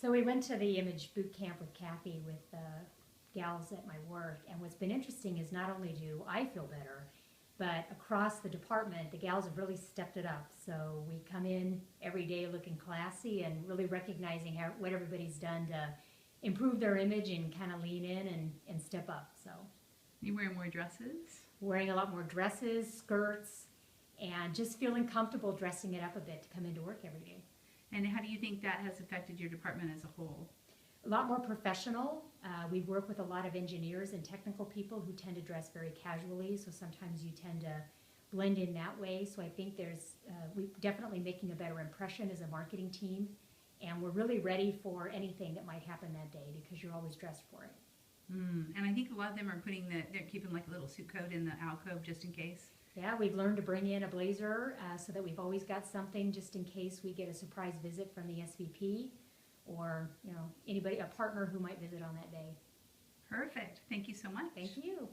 So we went to the image boot camp with Kathi with the gals at my work, and what's been interesting is not only do I feel better, but across the department, the gals have really stepped it up. So we come in every day looking classy and really recognizing what everybody's done to improve their image and kind of lean in and step up. So you wearing more dresses? Wearing a lot more dresses, skirts, and just feeling comfortable dressing it up a bit to come into work every day. And how do you think that has affected your department as a whole? A lot more professional. We work with a lot of engineers and technical people who tend to dress very casually, so sometimes you tend to blend in that way. So I think we're definitely making a better impression as a marketing team, and we're really ready for anything that might happen that day because you're always dressed for it. And I think a lot of them are they're keeping like a little suit coat in the alcove just in case. Yeah, we've learned to bring in a blazer so that we've always got something just in case we get a surprise visit from the SVP or anybody, a partner who might visit on that day. Perfect. Thank you so much. Thank you.